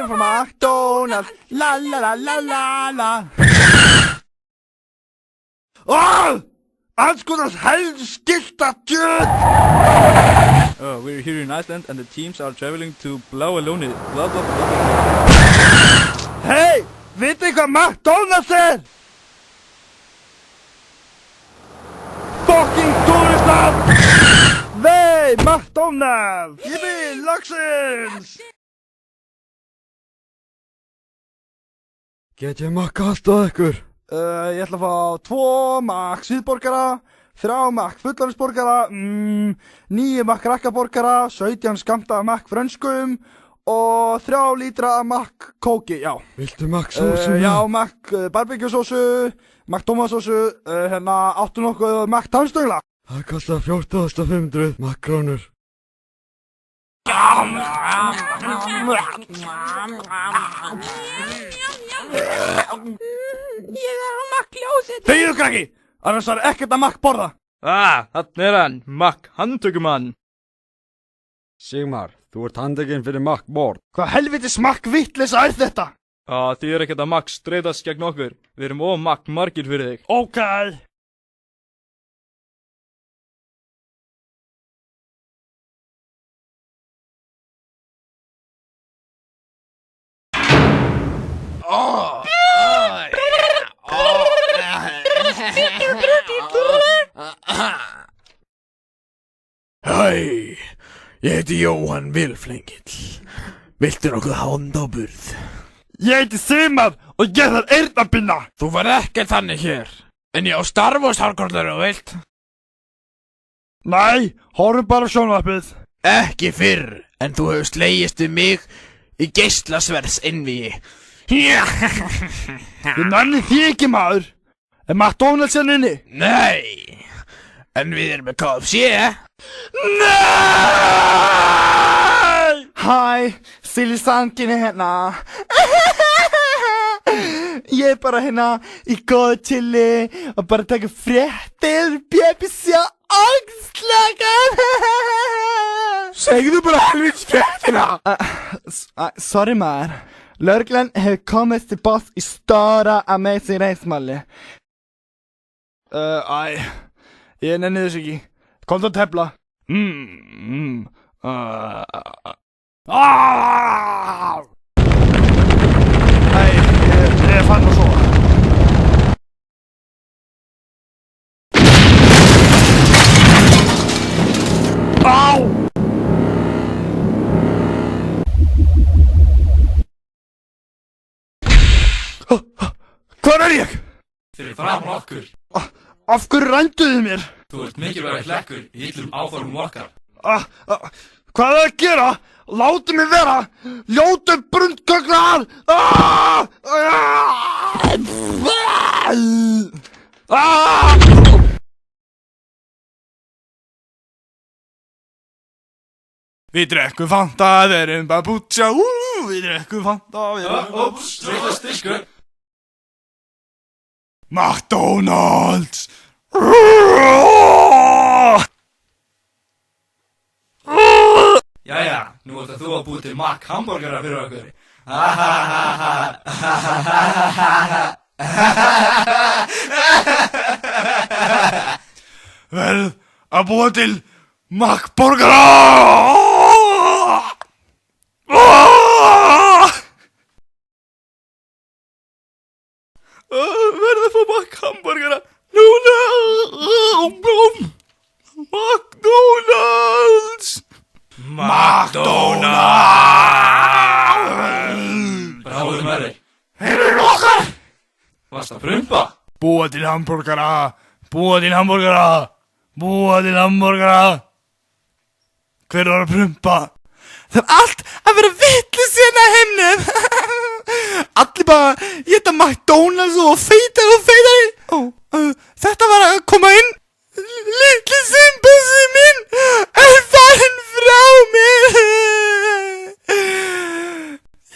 came from McDonald's. La la la la la la. Andskotans helskilta djöð! We're here in Iceland and the teams are traveling to Bláa Lónið. Blah blah blah. Hey! Vitið hvað McDonald's er? Fucking turistar! Vei! McDonald's! Yippee! Loksins! Get ég makka allt á ykkur? Ég ætla að fá 2 makk síðborgara, 3 makk fullorðinsborgara, 9 makk rakkaborgara, 17 skammta makk frönskum og 3 lítra makk kóki, já. Viltu makk sósu? Já, makk barbecue-sósu, makk tómatsósu, 8 nokkuð makk tannstöngla. Það kostar 14.500 makkrónur. Ég á makkljósið. Þegiðu krakki, annars var ekkert að makk borða. Þarna hann, makk handtökumann. Sigmar, þú ert handtekinn fyrir makkmorð. Hvað helvitis makk vittleysa er þetta? Þið ekkert að makk streitast gegn okkur. Við erum makk margir fyrir þig. Ok. Hæ, ég heiti Jóhann Vilflengill. Viltu nokkuð handáburð? Ég heiti Sigmar og ég þarf eyrnabinna. Þú var ekkert þannig hér. En ég á Star Wars hárkollur og vilt. Nei, horfum bara sjónvarpið. Ekki fyrr, en þú hefur slegist við mig í geislasverðs innvíi. Ég nenni því ekki maður. Er McDonald's hérna inni? Nei, en við erum með KFC. Nei! Hæ, Silly Sankinni hérna. Ég er bara hérna í góðu chilli og bara taka fréttir, BBC og angstlagan. Segðu bara helvits fréttina. Sorry maður. Lögreglan hefur komist til boss í stóra amazing reismáli. Ég nenni þess ekki. Komdu að tefla. Nei, ég fann að sofa. Á! Hvar er ég? Fyrir framan okkur. Af hverju rænduðu mér? Þú ert mikilvægur hlekkur í illum áformum okkar. Hvað er að gera? Láttu mig vera! Ljótu brundkögnar! Við drekkum Fanta, við erum babútsja, við drekkum Fanta, við erum... Óps, sveitast diskur. McDonald's! Jæja, nú ætlar þú að búið til makk hamborgara fyrir okkur. Verð að búa til makkborgara! Verð að fá makk hamborgara núna! McDonald's! McDonald's! Bráður með þig. Heyrðu okkar! Varst að prumpa? Búa til hamborgara! Búa til hamborgara! Búa til hamborgara! Hver var að prumpa? Það er allt að vera vitlaus hérna í heimnum! Allir bara éta McDonald's og feitari. Þetta var að koma inn. Litli simpasi minn er farin frá mér.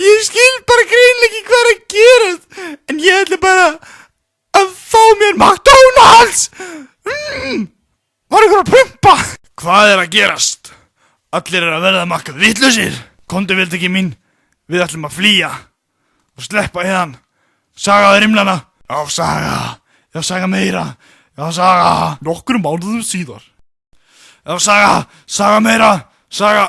Ég skil bara greinilega ekki hvað er að gerast. En ég ætla bara að fá mér McDonald's. Var ykkur að prumpa? Hvað er að gerast? Allir er að verða makka vitlausir. Komdu vilt ekki mín. Við ætlum að flýja og sleppa héðan. Sagaðu rimlana. Já, Saga. Já, Saga meira. Já, Saga. Nokkrum mánuðum síðar. Já, Saga. Saga meira. Saga.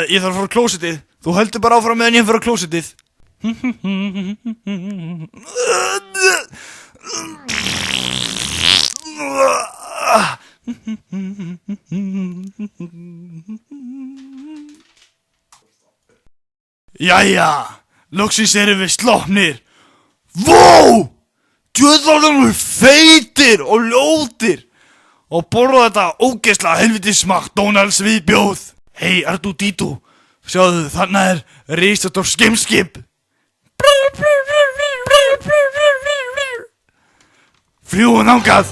Ég þarf að fara á klósettið. Þú heldur bara áfram meðan ég fara á klósettið. Jæja, loksins erum við sloppnir. Vó! Djöðlarnir eru feitir og ljótir og borða þetta ógeðslega helvitis McDonalds viðbjóð. Hei, R2-D2, sjáðu, þarna risastórt skip. Fljúum þangað.